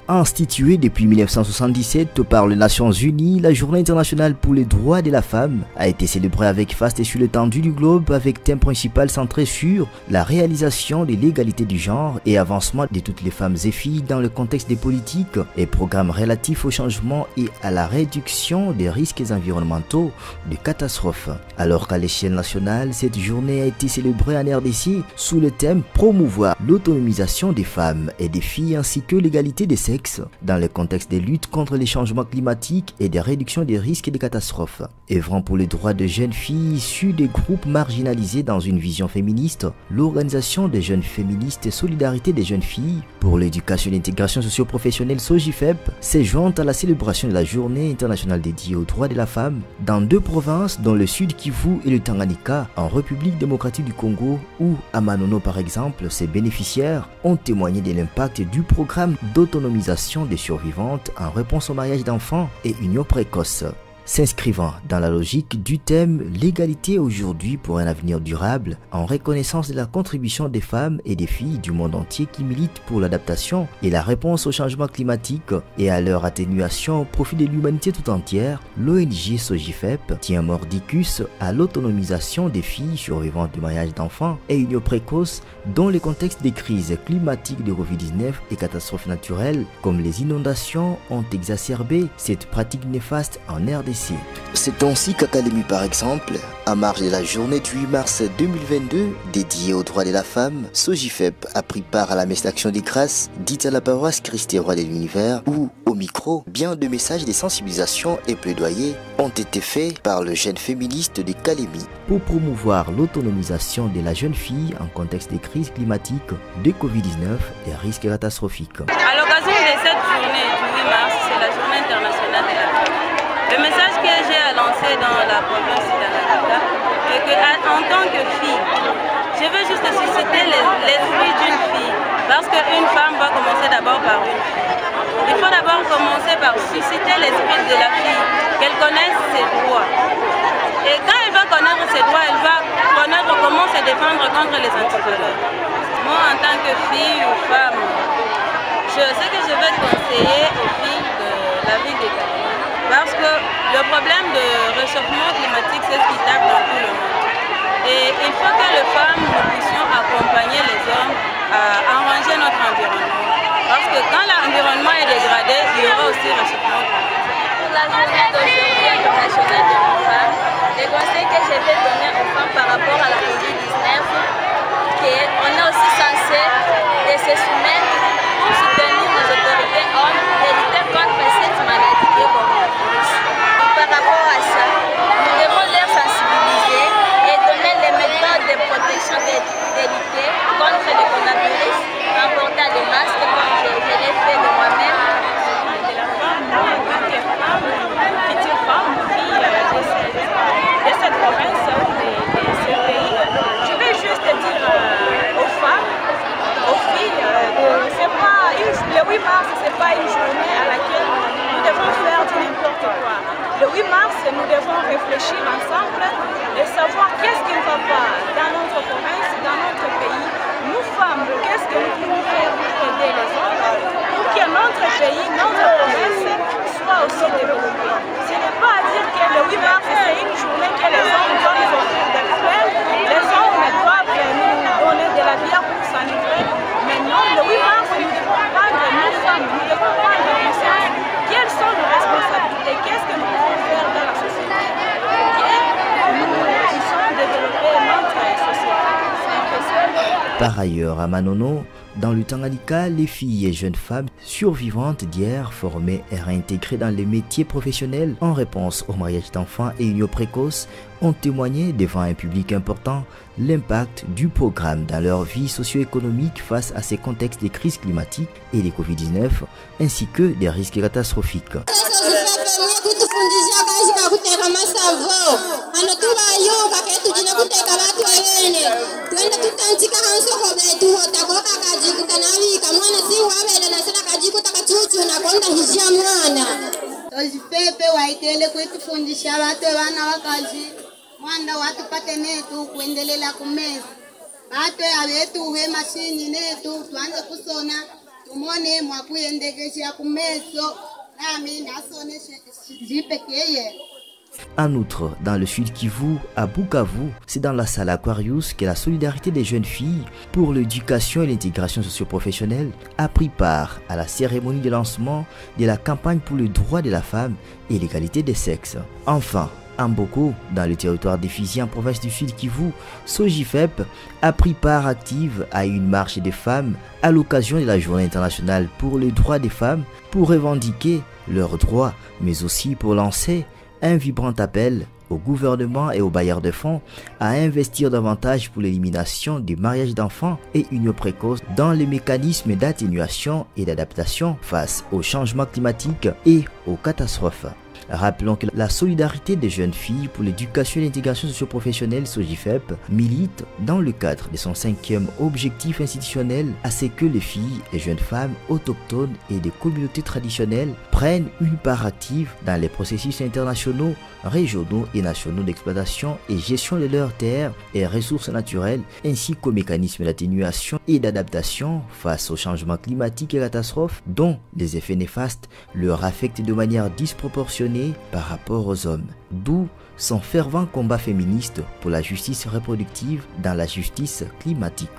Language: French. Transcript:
Instituée depuis 1977 par les Nations Unies, la Journée internationale pour les droits de la femme a été célébrée avec faste sur l'étendue du globe avec thème principal centré sur la réalisation de l'égalité du genre et avancement de toutes les femmes et filles dans le contexte des politiques et programmes relatifs au changement et à la réduction des risques environnementaux de catastrophes. Alors qu'à l'échelle nationale, cette journée a été célébrée en RDC sous le thème promouvoir l'autonomisation des femmes et des filles ainsi que l'égalité des sexes dans le contexte des luttes contre les changements climatiques et des réductions des risques et des catastrophes. Œuvrant pour les droits de jeunes filles issues des groupes marginalisés dans une vision féministe, l'Organisation des jeunes féministes et Solidarité des jeunes filles pour l'éducation et l'intégration socio-professionnelle SOJIFEP s'est jointe à la célébration de la journée internationale dédiée aux droits de la femme dans deux provinces dont le Sud Kivu et le Tanganyika en République démocratique du Congo où à Manono par exemple, ses bénéficiaires ont témoigné de l'impact du programme d'autonomisation des survivantes en réponse au mariage d'enfants et union précoce. S'inscrivant dans la logique du thème « L'égalité aujourd'hui pour un avenir durable » en reconnaissance de la contribution des femmes et des filles du monde entier qui militent pour l'adaptation et la réponse au changement climatique et à leur atténuation au profit de l'humanité tout entière, l'ONG SOJIFEP tient mordicus à l'autonomisation des filles survivantes du mariage d'enfants et union précoce dont le contexte des crises climatiques de Covid-19 et catastrophes naturelles comme les inondations ont exacerbé cette pratique néfaste en RDC. C'est ainsi qu'Académie par exemple, à marge de la journée du 8 mars 2022 dédiée aux droits de la femme, SOJIFEP a pris part à la messe d'action des grâces dite à la paroisse Christ-Roi de l'Univers où, au micro, bien de messages de sensibilisation et plaidoyer ont été faits par le jeune féministe de Calémie pour promouvoir l'autonomisation de la jeune fille en contexte des crises climatiques, de Covid-19 et risques catastrophiques. À l'occasion de cette journée du 8 mars, c'est la journée internationale de la femme. Le message que j'ai à lancer dans la province de Tanganyika est qu'en tant que fille, je veux juste susciter l'esprit d'une fille. Parce qu'une femme va commencer d'abord par une fille. Il faut d'abord commencer par susciter l'esprit de la fille, qu'elle connaisse ses droits. Et quand elle va connaître ses droits, elle va connaître comment se défendre contre les antivaleurs. Moi, en tant que fille ou femme, je sais que je vais conseiller aux filles de la ville de Calémie. Parce que le problème de réchauffement climatique, c'est ce qui tape dans tout le monde. Et il faut que les femmes, nous puissions accompagner les hommes à arranger notre environnement. Parce que quand l'environnement est dégradé, il y aura aussi réchauffement climatique. Pour la journée d'aujourd'hui internationale de la femme, les conseils que je vais donner aux femmes par rapport à la Covid-19, qu'on est aussi censé de se soumettre pour soutenir les autorités hommes et lutter contre cette maladie qui est coronavirus. Par rapport à ça, nous devons les sensibiliser et donner les méthodes de protection de lutter contre le coronavirus en portant des masques comme je l'ai fait de moi-même. De la femme, en tant que femme, future femme, fille de cette province ou de ce pays, je vais juste dire aux femmes, aux filles, le 8 mars, ce n'est pas une journée à laquelle nous devons faire du n'importe quoi. Le 8 mars, nous devons réfléchir ensemble et savoir qu'est-ce qui ne va pas dans notre province, dans notre pays. Nous femmes, qu'est-ce que nous pouvons faire pour aider les hommes pour que notre pays, notre province soit aussi développée. Ce n'est pas à dire que le 8 mars, c'est une journée que les hommes doivent nous offrir des fleurs. Les hommes doivent nous donner de la bière pour s'enivrer. Mais non, le 8 mars, nous devons prendre, nous femmes, nous devons prendre conscience. Quelles sont nos responsabilités? Qu'est-ce que nous pouvons faire dans la société? Et nous puissions développer notre société. C'est un peu ça. Par ailleurs, à Manono, dans le Tanganyika, les filles et jeunes femmes survivantes d'hier formées et réintégrées dans les métiers professionnels en réponse au mariage d'enfants et union précoce ont témoigné devant un public important l'impact du programme dans leur vie socio-économique face à ces contextes de crise climatique et de Covid-19 ainsi que des risques catastrophiques. SOJIFEP waitele kutufundisha watu wana wakazi mwanda watu pate netu kuendelela kumeza watu awetu uwe mashini netu tuanze kusona tumone mwakuye ndegesha kumeso nami nasone jipekeye. En outre, dans le sud Kivu, à Bukavu, c'est dans la salle Aquarius que la solidarité des jeunes filles pour l'éducation et l'intégration socio-professionnelle a pris part à la cérémonie de lancement de la campagne pour le droit de la femme et l'égalité des sexes. Enfin, en Mboko, dans le territoire des Fizi en province du sud Kivu, Sojifep a pris part active à une marche des femmes à l'occasion de la Journée internationale pour les droits des femmes pour revendiquer leurs droits, mais aussi pour lancer un vibrant appel au gouvernement et aux bailleurs de fonds à investir davantage pour l'élimination du mariage d'enfants et union précoce dans les mécanismes d'atténuation et d'adaptation face au changement climatique et aux catastrophes. Rappelons que la solidarité des jeunes filles pour l'éducation et l'intégration socio-professionnelle Sojifep milite dans le cadre de son 5e objectif institutionnel à ce que les filles et jeunes femmes autochtones et des communautés traditionnelles prennent une part active dans les processus internationaux, régionaux et nationaux d'exploitation et gestion de leurs terres et ressources naturelles ainsi qu'aux mécanismes d'atténuation et d'adaptation face au changement climatique et catastrophes dont les effets néfastes leur affectent de manière disproportionnée par rapport aux hommes, d'où son fervent combat féministe pour la justice reproductive dans la justice climatique.